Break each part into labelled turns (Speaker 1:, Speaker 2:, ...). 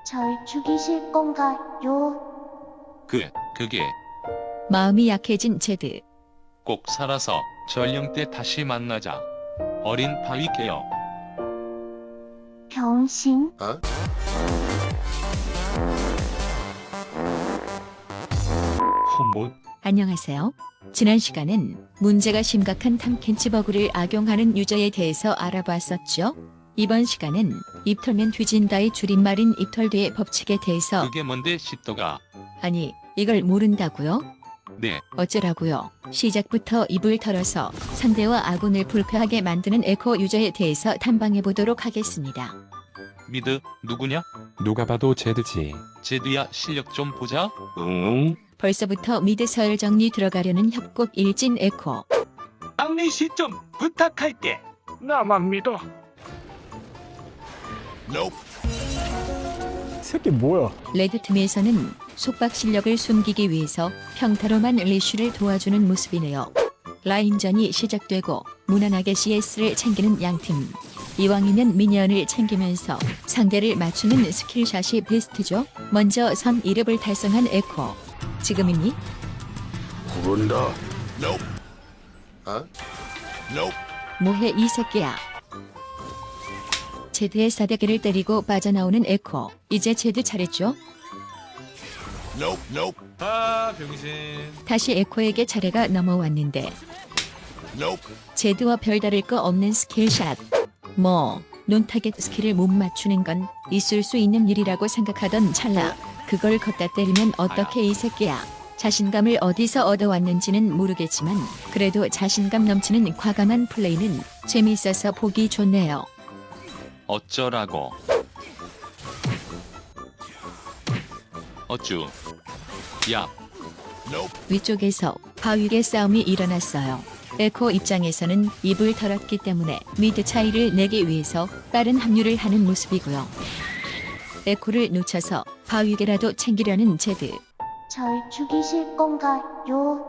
Speaker 1: 절 죽이실 건가요?
Speaker 2: 그게
Speaker 3: 마음이 약해진 제드.
Speaker 2: 꼭 살아서 전령 때 다시 만나자. 어린 바위 개요.
Speaker 1: 병신?
Speaker 2: 후못.
Speaker 3: 안녕하세요. 지난 시간엔 문제가 심각한 탐켄치버그를 악용하는 유저에 대해서 알아봤었죠. 이번 시간엔 입털면 뒤진다의 줄임말인 입털뒤의 법칙에 대해서
Speaker 2: 그게 뭔데 십도가?
Speaker 3: 아니 이걸 모른다고요?
Speaker 2: 네.
Speaker 3: 어쩌라고요? 시작부터 입을 털어서 상대와 아군을 불쾌하게 만드는 에코 유저에 대해서 탐방해보도록 하겠습니다.
Speaker 2: 미드 누구냐?
Speaker 4: 누가 봐도 제드지.
Speaker 2: 제드야 실력 좀 보자.
Speaker 3: 벌써부터 미드 서열 정리 들어가려는 협곡 일진 에코.
Speaker 5: 박리시 좀 부탁할게. 나만 믿어.
Speaker 6: 새끼 뭐야?
Speaker 3: 레드팀에서는 속박 실력을 숨기기 위해서 평타로만 리쉬를 도와주는 모습이네요. 라인전이 시작되고 무난하게 CS를 챙기는 양팀. 이왕이면 미니언을 챙기면서 상대를 맞추는 스킬샷이 베스트죠. 먼저 선 1업을 달성한 에코. 지금이니?
Speaker 6: 부른다.
Speaker 3: 뭐해 이 새끼야. 제드의 사대기를 때리고 빠져나오는 에코. 이제 제드 차례죠?
Speaker 2: 아 병신.
Speaker 3: 다시 에코에게 차례가 넘어왔는데 제드와 별다를 거 없는 스킬샷. 뭐 논타겟 스킬을 못 맞추는 건 있을 수 있는 일이라고 생각하던 찰나 그걸 걷다 때리면 어떻게 이 새끼야. 자신감을 어디서 얻어왔는지는 모르겠지만 그래도 자신감 넘치는 과감한 플레이는 재미있어서 보기 좋네요.
Speaker 2: 어쩌라고. 어쭈. 야.
Speaker 3: 위쪽에서 바위의 싸움이 일어났어요. 에코 입장에서는 입을 털었기 때문에 미드 차이를 내기 위해서 빠른 합류를 하는 모습이고요. 에코를 놓쳐서 바위개라도 챙기려는 제드.
Speaker 1: 절 죽이실 건가요?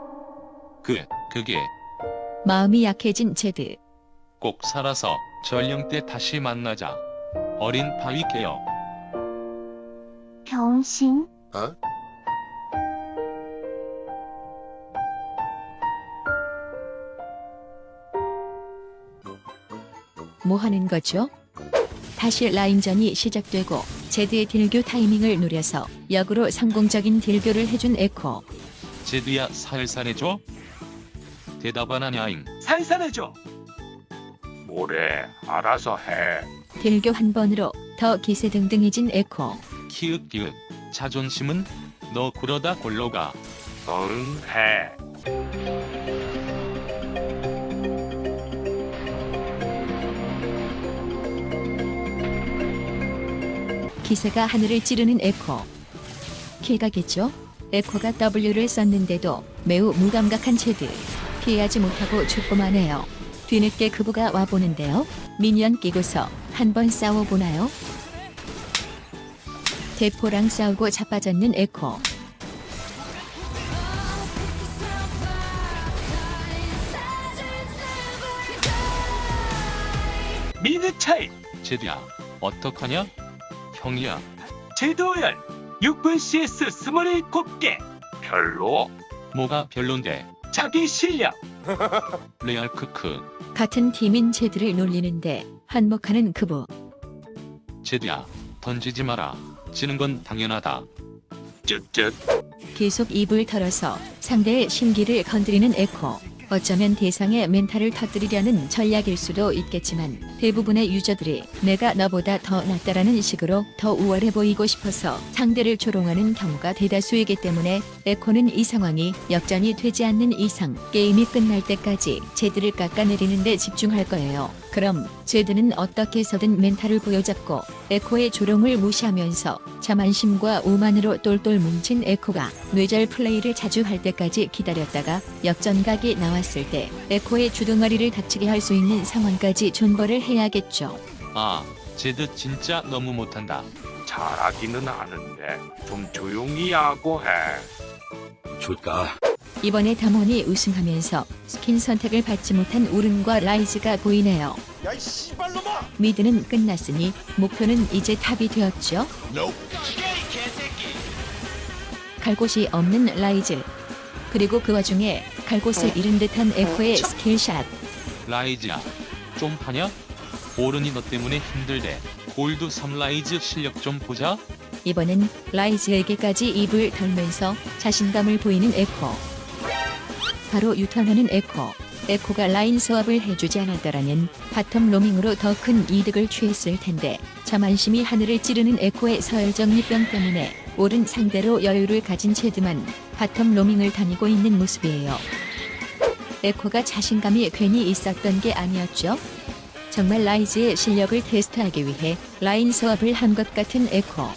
Speaker 2: 그게
Speaker 3: 마음이 약해진 제드.
Speaker 2: 꼭 살아서 전령 때 다시 만나자. 어린 바위 개요.
Speaker 1: 병신?
Speaker 3: 뭐 하는 거죠? 다시 라인전이 시작되고 제드의 딜교 타이밍을 노려서 역으로 성공적인 딜교를 해준 에코.
Speaker 2: 제드야 살살해줘. 대답 안 하냐잉.
Speaker 5: 살살해줘. 뭐래? 알아서 해.
Speaker 3: 딜교 한 번으로 더 기세등등해진 에코.
Speaker 2: 키읔 자존심은 너 그러다 골로 가.
Speaker 5: 응, 해.
Speaker 3: 기세가 하늘을 찌르는 에코. 킬각이죠? 에코가 W를 썼는데도 매우 무감각한 제드. 피하지 못하고 죽고만 해요. 뒤늦게 그부가 와보는데요. 미니언 끼고서 한번 싸워보나요? 대포랑 싸우고 자빠졌는 에코.
Speaker 5: 미드 차이.
Speaker 2: 제드야 어떡하냐? 형이야.
Speaker 5: 제도열 6분 CS 27개. 별로.
Speaker 2: 뭐가 별론데.
Speaker 5: 자기 실력.
Speaker 2: 레알 크크.
Speaker 3: 같은 팀인 제드를 놀리는데 한몫하는 그부.
Speaker 2: 제드야 던지지 마라. 지는 건 당연하다.
Speaker 5: 쯧쯧.
Speaker 3: 계속 입을 털어서 상대의 심기를 건드리는 에코. 어쩌면 대상의 멘탈을 터뜨리려는 전략일 수도 있겠지만 대부분의 유저들이 내가 너보다 더 낫다라는 식으로 더 우월해 보이고 싶어서 상대를 조롱하는 경우가 대다수이기 때문에 에코는 이 상황이 역전이 되지 않는 이상 게임이 끝날 때까지 제드를 깎아내리는 데 집중할 거예요. 그럼 제드는 어떻게 해서든 멘탈을 부여잡고 에코의 조롱을 무시하면서 자만심과 오만으로 똘똘 뭉친 에코가 뇌절 플레이를 자주 할 때까지 기다렸다가 역전각이 나왔을 때 에코의 주둥아리를 다치게 할 수 있는 상황까지 존버를 해야겠죠.
Speaker 2: 아 제드 진짜 너무 못한다.
Speaker 5: 잘하기는 아는데 좀 조용히 하고 해.
Speaker 6: 줄까?
Speaker 3: 이번에 담원이 우승하면서 스킨 선택을 받지 못한 우른과 라이즈가 보이네요.
Speaker 6: 야이 씨발놈아!
Speaker 3: 미드는 끝났으니 목표는 이제 탑이 되었죠. 갈 곳이 없는 라이즈. 그리고 그 와중에 갈 곳을 잃은 듯한 에코의 스킬샷.
Speaker 2: 라이즈야, 좀 하냐? 오른이 너 때문에 힘들대. 골드 3 라이즈 실력 좀 보자.
Speaker 3: 이번엔 라이즈에게까지 입을 털면서 자신감을 보이는 에코. 바로 유턴하는 에코. 에코가 라인 소압을 해주지 않았더라면 바텀 로밍으로 더 큰 이득을 취했을 텐데 자만심이 하늘을 찌르는 에코의 서열정리병 때문에 오른 상대로 여유를 가진 체드만 바텀 로밍을 다니고 있는 모습이에요. 에코가 자신감이 괜히 있었던 게 아니었죠. 정말 라이즈의 실력을 테스트하기 위해 라인 소압을 한 것 같은 에코.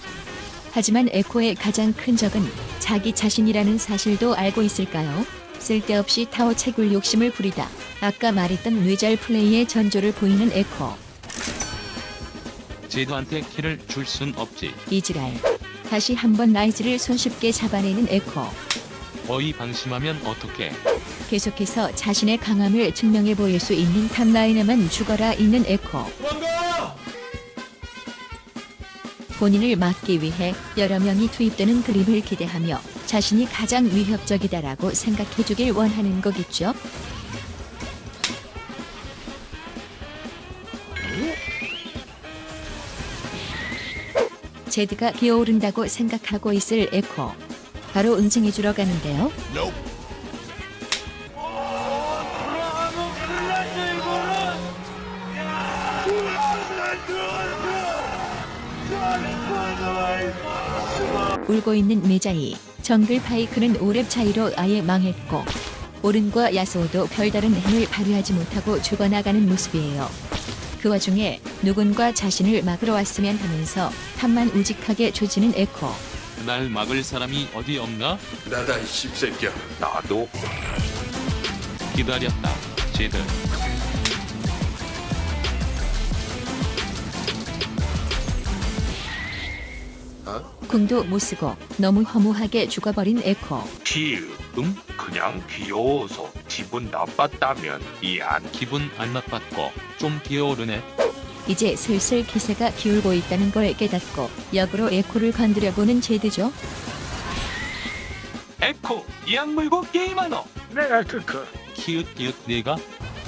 Speaker 3: 하지만 에코의 가장 큰 적은 자기 자신이라는 사실도 알고 있을까요? 쓸데없이 타워 채굴 욕심을 부리다 아까 말했던 뇌절 플레이의 전조를 보이는 에코.
Speaker 2: 제드한테 킬을 줄 순 없지.
Speaker 3: 이지랄. 다시 한번 라이즈를 손쉽게 잡아내는 에코.
Speaker 2: 어이 방심하면 어떡해.
Speaker 3: 계속해서 자신의 강함을 증명해 보일 수 있는 탑라인에만 죽어라 있는 에코. 본인을 막기 위해 여러 명이 투입되는 그림을 기대하며 자신이 가장 위협적이다라고 생각해주길 원하는 거겠죠. 제드가 기어오른다고 생각하고 있을 에코. 바로 응징해주러 가는데요. 울고 있는 메자이. 정글 파이크는 5렙 차이로 아예 망했고 오른과 야스오도 별다른 힘을 발휘하지 못하고 죽어나가는 모습이에요. 그 와중에 누군가 자신을 막으러 왔으면 하면서 탑만 우직하게 조지는 에코.
Speaker 2: 날 막을 사람이 어디 없나?
Speaker 6: 나다 이 씹새끼야.
Speaker 5: 나도
Speaker 2: 기다렸다. 제드.
Speaker 3: 궁도 못 쓰고 너무 허무하게 죽어버린 에코.
Speaker 5: 그냥 귀여워서 기분 나빴다면 미안.
Speaker 2: 기분 안 나빴고 좀 기어오르네.
Speaker 3: 이제 슬슬 기세가 기울고 있다는 걸 깨닫고 역으로 에코를 건드려보는 제드죠.
Speaker 5: 에코 이악 물고 게임하노. 내가
Speaker 2: 키읔 내가?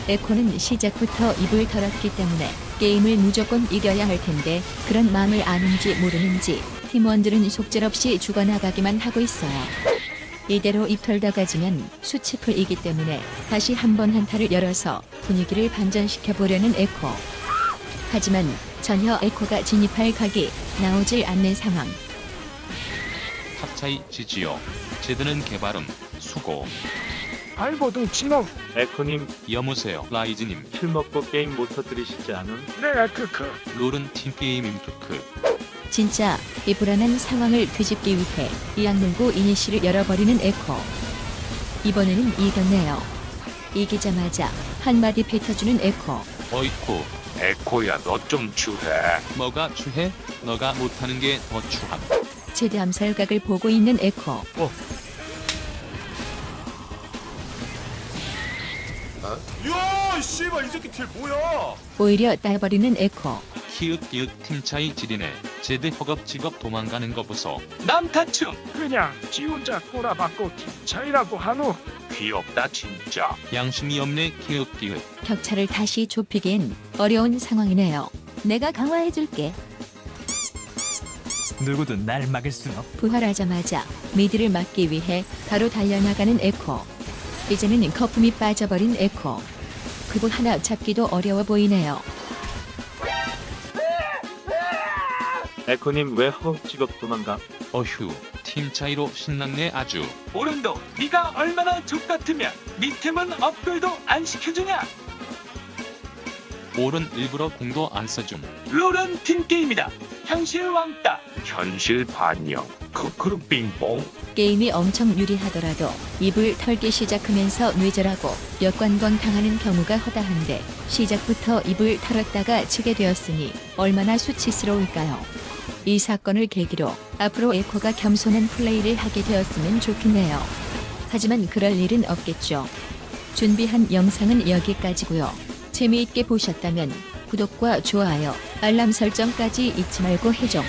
Speaker 3: 에코는 시작부터 입을 털었기 때문에 게임을 무조건 이겨야 할 텐데 그런 마음을 아는지 모르는지 팀원들은 속절없이 죽어나가기만 하고 있어요. 이대로 입 털다 가지면 수치풀 이기 때문에 다시 한번 한타를 열어서 분위기를 반전시켜 보려는 에코. 하지만 전혀 에코가 진입할 각이 나오질 않는 상황.
Speaker 2: 탑차이 지지요. 제드는 개발음 수고.
Speaker 7: 알고 둥치놈.
Speaker 8: 에코님
Speaker 2: 여무세요 라이즈님.
Speaker 8: 술 먹고 게임 못 터뜨리시지 않음?
Speaker 7: 내가
Speaker 2: 롤은 팀게임임 크크.
Speaker 3: 진짜 이 불안한 상황을 뒤집기 위해 이악 물고 이니시를 열어버리는 에코. 이번에는 이겼네요. 이기자마자 한마디 뱉어주는 에코.
Speaker 2: 어이쿠.
Speaker 5: 에코야 너 좀 추해.
Speaker 2: 뭐가 추해? 너가 못하는 게 더 추함.
Speaker 3: 제드 암살각을 보고 있는 에코.
Speaker 6: 야, 씨발 이 새끼 딜 뭐야?
Speaker 3: 오히려 따버리는 에코.
Speaker 2: 키읔 팀차이 지리네. 제드 허겁지겁 도망가는 거 보소.
Speaker 5: 남타충
Speaker 7: 그냥 지 혼자 꼬라박고 차이라고 하노.
Speaker 5: 귀엽다 진짜.
Speaker 2: 양심이 없네 키읔.
Speaker 3: 격차를 다시 좁히기엔 어려운 상황이네요. 내가 강화해줄게.
Speaker 9: 누구도 날 막을 순 없.
Speaker 3: 부활하자마자 미드를 막기 위해 바로 달려나가는 에코. 이제는 거품이 빠져버린 에코. 그곳 하나 잡기도 어려워 보이네요.
Speaker 8: 에코님 왜 허겁지겁 도망가?
Speaker 2: 어휴. 팀차이로 신났네 아주.
Speaker 5: 오른도 네가 얼마나 족같으면 밑에만 업글도 안 시켜주냐.
Speaker 2: 오른 일부러 공도 안 써줌.
Speaker 5: 롤은 팀게임이다. 현실 왕따. 현실 반영. 크크루 빙봉.
Speaker 3: 게임이 엄청 유리하더라도 입을 털기 시작하면서 뇌절하고 역관광 당하는 경우가 허다한데 시작부터 입을 털었다가 치게 되었으니 얼마나 수치스러울까요? 이 사건을 계기로 앞으로 에코가 겸손한 플레이를 하게 되었으면 좋겠네요. 하지만 그럴 일은 없겠죠. 준비한 영상은 여기까지고요. 재미있게 보셨다면 구독과 좋아요, 알람 설정까지 잊지 말고 해줘.